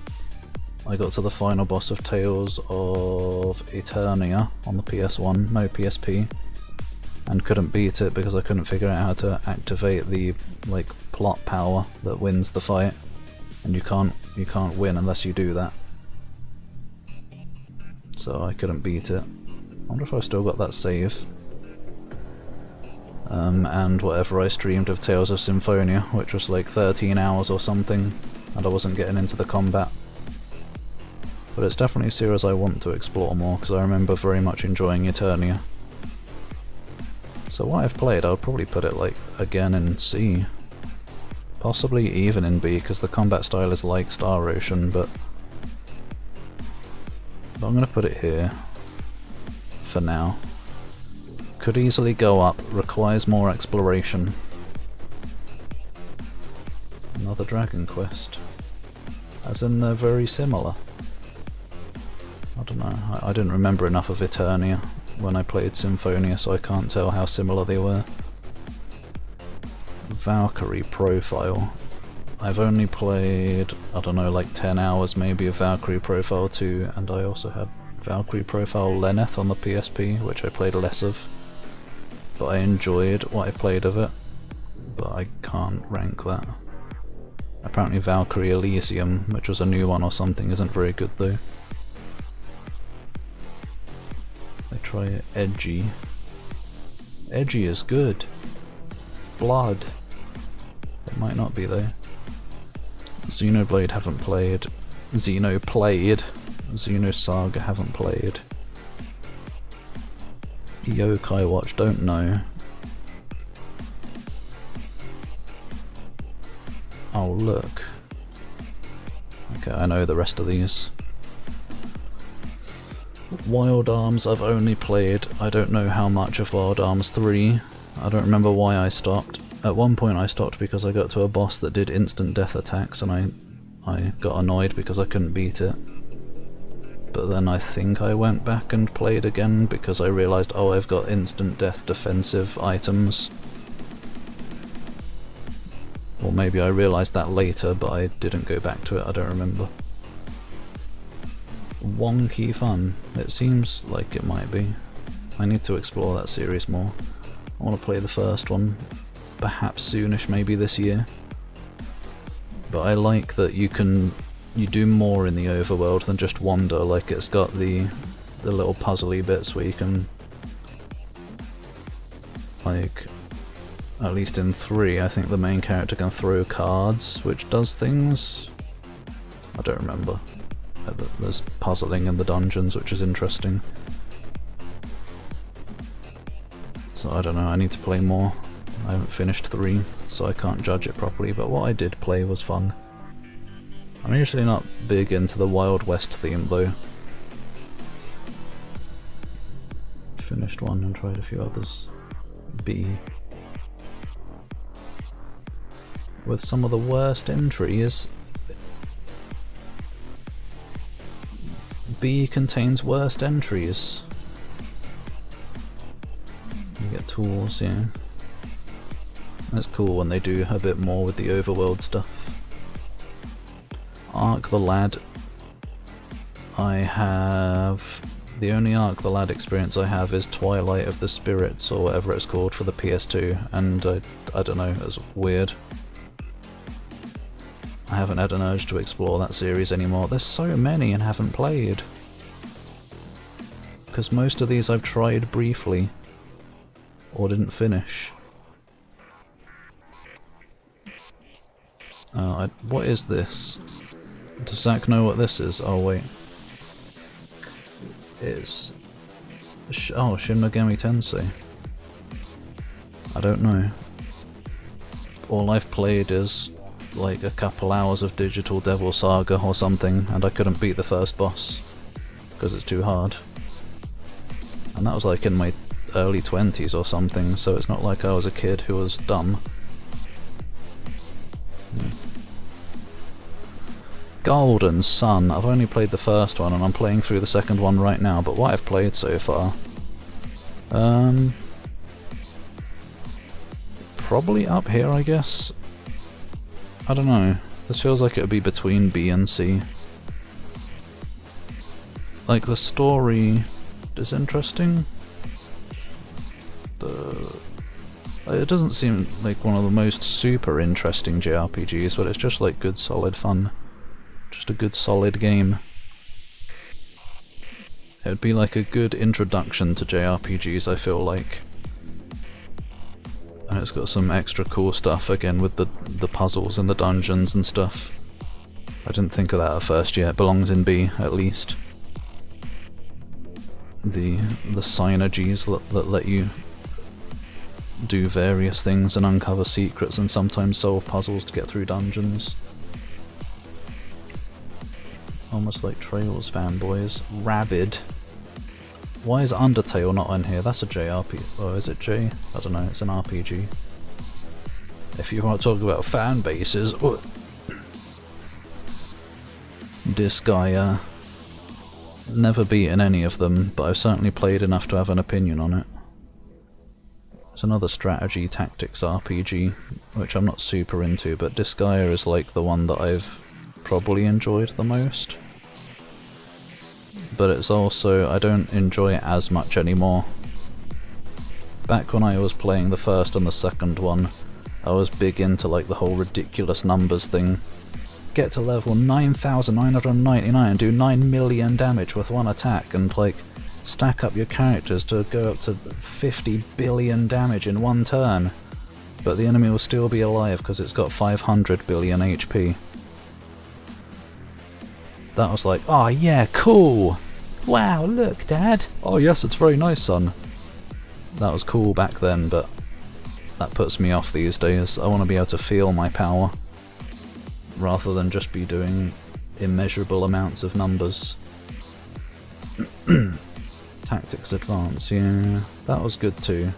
I got to the final boss of Tales of Eternia on the PS1, no PSP, and couldn't beat it because I couldn't figure out how to activate the like plot power that wins the fight, and you can't win unless you do that. So I couldn't beat it. I wonder if I've still got that save. And whatever I streamed of Tales of Symphonia, which was like 13 hours or something, and I wasn't getting into the combat. But it's definitely a series I want to explore more, because I remember very much enjoying Eternia. So what I've played, I would probably put it like again in C. Possibly even in B, because the combat style is like Star Ocean, but I'm going to put it here for now. Could easily go up, requires more exploration. Another Dragon Quest. As in they're very similar. I don't know, I didn't remember enough of Eternia when I played Symphonia, so I can't tell how similar they were. Valkyrie Profile. I've only played, I don't know, like 10 hours maybe of Valkyrie Profile 2, and I also had Valkyrie Profile Lenneth on the PSP, which I played less of. But I enjoyed what I played of it, but I can't rank that. Apparently Valkyrie Elysium, which was a new one or something, isn't very good though. They try Edgy. Edgy is good. Blood. It might not be though. Xenoblade haven't played. Xenosaga haven't played. Yokai Watch, don't know. Oh look. Okay, I know the rest of these. Wild Arms I've only played, I don't know how much of Wild Arms 3. I don't remember why I stopped. At one point I stopped because I got to a boss that did instant death attacks and I got annoyed because I couldn't beat it. But then I think I went back and played again because I realised, oh, I've got instant death defensive items. Or maybe I realised that later, but I didn't go back to it, I don't remember. Wonky Fun. It seems like it might be. I need to explore that series more. I want to play the first one, perhaps soonish, maybe this year. But I like that you do more in the overworld than just wander, like it's got the little puzzly bits where you can, like, at least in 3, I think the main character can throw cards, which does things. I don't remember. There's puzzling in the dungeons, which is interesting. So I don't know, I need to play more. I haven't finished 3, so I can't judge it properly, but what I did play was fun. I'm usually not big into the Wild West theme though. Finished one and tried a few others. B. With some of the worst entries. B contains worst entries. You get tools, yeah. That's cool when they do a bit more with the overworld stuff. Ark the Lad. I have... The only Ark the Lad experience I have is Twilight of the Spirits, or whatever it's called, for the PS2, and I don't know, it's weird. I haven't had an urge to explore that series anymore. There's so many and haven't played. Because most of these I've tried briefly, or didn't finish. What is this? Does Zach know what this is? Oh wait. It's... oh, Shin Megami Tensei. I don't know. all I've played is like a couple hours of Digital Devil Saga or something, and I couldn't beat the first boss because it's too hard. And that was like in my early 20s or something, so it's not like I was a kid who was dumb. Yeah. Golden Sun. I've only played the first one and I'm playing through the second one right now, but what I've played so far... probably up here, I guess. I don't know. This feels like it would be between B and C. Like, the story is interesting. It doesn't seem like one of the most super interesting JRPGs, but it's just like good solid fun. Just a good solid game. It would be like a good introduction to JRPGs, I feel like. And it's got some extra cool stuff again with the puzzles and the dungeons and stuff. I didn't think of that at first yet. It belongs in B, at least. The synergies that let you do various things and uncover secrets and sometimes solve puzzles to get through dungeons. Almost like Trails fanboys. Rabid. Why is Undertale not on here? That's a JRPG. Or is it J? I don't know, it's an RPG. If you want to talk about fan bases... Disgaea. Never beaten any of them, but I've certainly played enough to have an opinion on it. It's another strategy tactics RPG, which I'm not super into, but Disgaea is like the one that I've probably enjoyed the most. But it's also, I don't enjoy it as much anymore. Back when I was playing the first and the second one, I was big into like the whole ridiculous numbers thing. Get to level 9,999 and do 9 million damage with one attack, and like stack up your characters to go up to 50 billion damage in one turn. But the enemy will still be alive because it's got 500 billion HP. That was like, oh yeah, cool! Wow, look, Dad! Oh yes, it's very nice, son. That was cool back then, but that puts me off these days. I want to be able to feel my power, rather than just be doing immeasurable amounts of numbers. Tactics Advance, yeah, that was good too.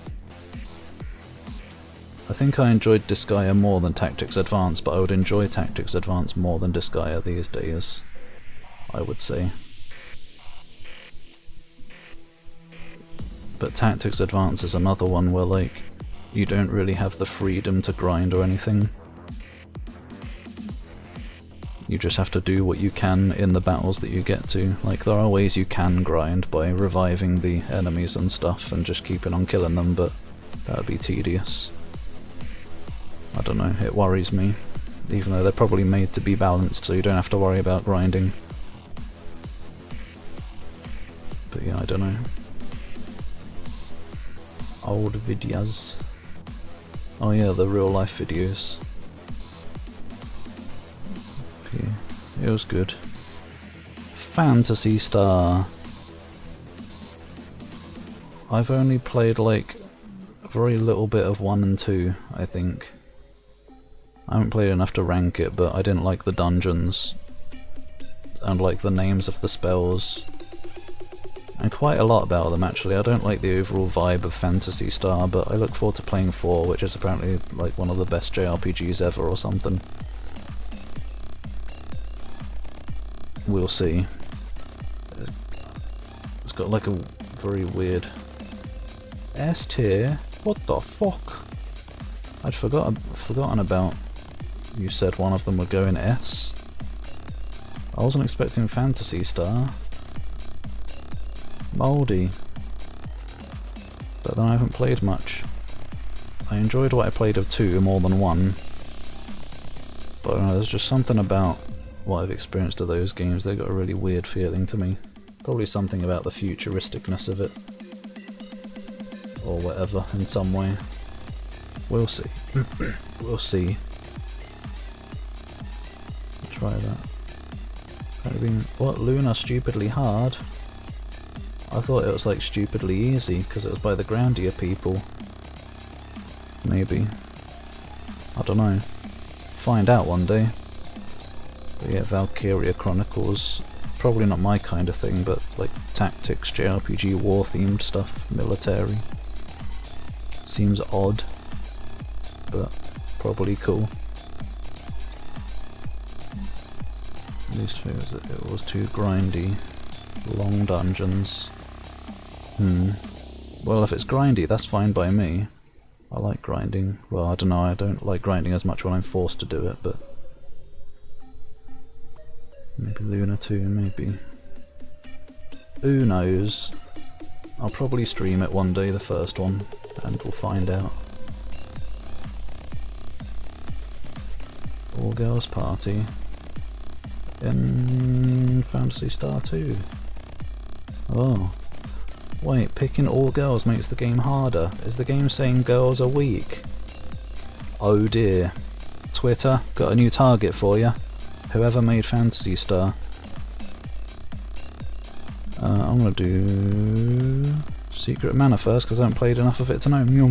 I think I enjoyed Disgaea more than Tactics Advance, but I would enjoy Tactics Advance more than Disgaea these days, I would say. But Tactics Advance is another one where like you don't really have the freedom to grind or anything. You just have to do what you can in the battles that you get to. Like, there are ways you can grind by reviving the enemies and stuff and just keeping on killing them, but that would be tedious. I don't know, it worries me. Even though they're probably made to be balanced so you don't have to worry about grinding. But yeah, I don't know. Old videos. Oh yeah, the real life videos. Okay, it was good. Phantasy Star. I've only played like a very little bit of 1 and 2, I think. I haven't played enough to rank it, but I didn't like the dungeons and like the names of the spells. And quite a lot about them actually. I don't like the overall vibe of Phantasy Star, but I look forward to playing 4, which is apparently like one of the best JRPGs ever or something. We'll see. It's got like a very weird S tier. What the fuck? I'd forgotten about you said one of them would go in S. I wasn't expecting Phantasy Star. Mouldy. But then I haven't played much. I enjoyed what I played of 2 more than 1. But I don't know, there's just something about what I've experienced of those games. They got a really weird feeling to me. Probably something about the futuristicness of it. Or whatever, in some way. We'll see. We'll see. Try that. What? Luna stupidly hard? I thought it was like stupidly easy because it was by the Grandia people. Maybe. I don't know. Find out one day. But yeah, Valkyria Chronicles, probably not my kind of thing, but like tactics, JRPG, war-themed stuff, military. Seems odd, but probably cool. At least it was too grindy. Long dungeons. Well, if it's grindy, that's fine by me. I like grinding. Well, I don't know, I don't like grinding as much when I'm forced to do it, but... maybe Luna 2, maybe. Who knows? I'll probably stream it one day, the first one, and we'll find out. All girls party. In Phantasy Star 2. Oh. Wait, picking all girls makes the game harder. Is the game saying girls are weak? Oh dear. Twitter, got a new target for you. Whoever made Phantasy Star. I'm gonna do Secret Mana first because I haven't played enough of it to know.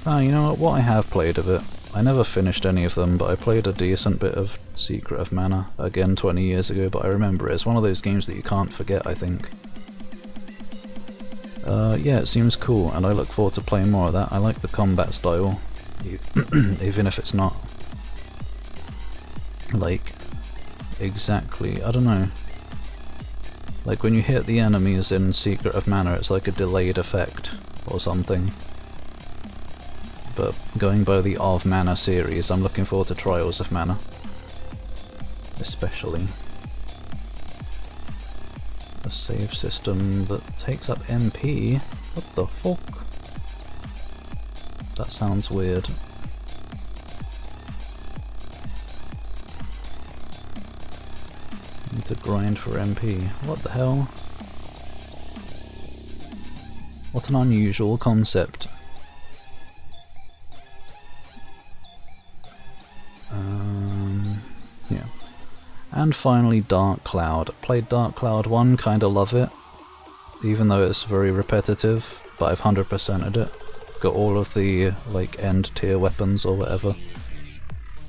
Ah, you know what I have played of it. I never finished any of them, but I played a decent bit of Secret of Mana, again 20 years ago, but I remember it. It's one of those games that you can't forget, I think. Yeah, it seems cool, and I look forward to playing more of that. I like the combat style, even if it's not, like, exactly, I don't know. Like, when you hit the enemies in Secret of Mana, it's like a delayed effect, or something. But going by the Of Mana series, I'm looking forward to Trials of Mana. Especially. A save system that takes up MP? What the fuck? That sounds weird. Need to grind for MP. What the hell? What an unusual concept. Yeah. And finally Dark Cloud. Played Dark Cloud 1, kinda love it. Even though it's very repetitive, but I've 100%ed it. Got all of the, like, end tier weapons or whatever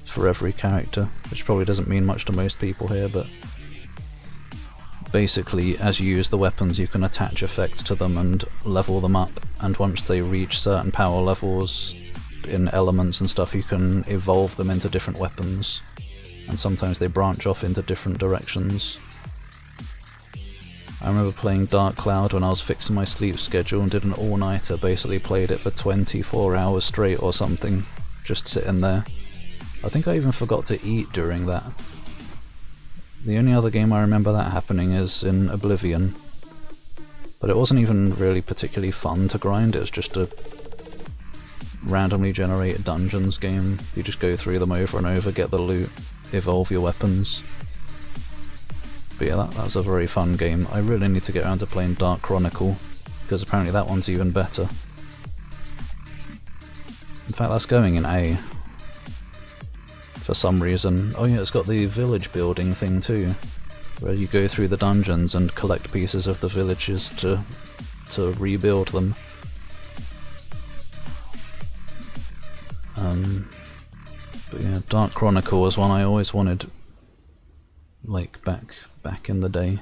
for every character, which probably doesn't mean much to most people here, but basically as you use the weapons you can attach effects to them and level them up, and once they reach certain power levels in elements and stuff you can evolve them into different weapons, and sometimes they branch off into different directions. I remember playing Dark Cloud when I was fixing my sleep schedule and did an all-nighter, basically played it for 24 hours straight or something, just sitting there. I think I even forgot to eat during that. The only other game I remember that happening is in Oblivion, but it wasn't even really particularly fun to grind, it was just a randomly generated dungeons game. You just go through them over and over, get the loot, evolve your weapons. But yeah, that's a very fun game. I really need to get around to playing Dark Chronicle, because apparently that one's even better. In fact, that's going in A. For some reason. Oh yeah, it's got the village building thing too, where you go through the dungeons and collect pieces of the villages to rebuild them. But yeah, Dark Chronicle was one I always wanted, like back in the day,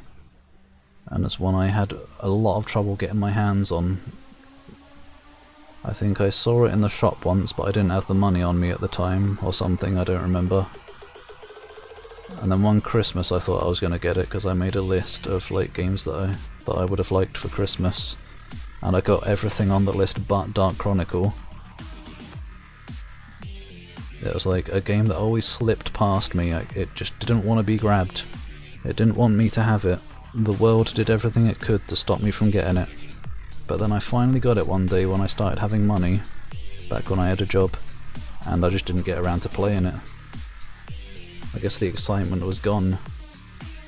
and it's one I had a lot of trouble getting my hands on. I think I saw it in the shop once, but I didn't have the money on me at the time, or something, I don't remember. And then one Christmas I thought I was going to get it, because I made a list of like games that I would have liked for Christmas, and I got everything on the list but Dark Chronicle. It was like a game that always slipped past me, it just didn't want to be grabbed. It didn't want me to have it. The world did everything it could to stop me from getting it. But then I finally got it one day when I started having money, back when I had a job, and I just didn't get around to playing it. I guess the excitement was gone,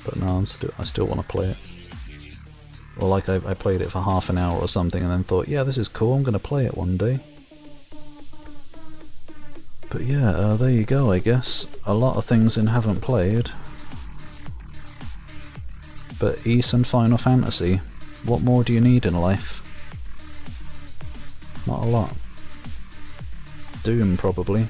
but no, I still want to play it. Or like I played it for half an hour or something and then thought, yeah, this is cool, I'm going to play it one day. But yeah, there you go, I guess. A lot of things in haven't played. But Ys and Final Fantasy, what more do you need in life? Not a lot. Doom, probably.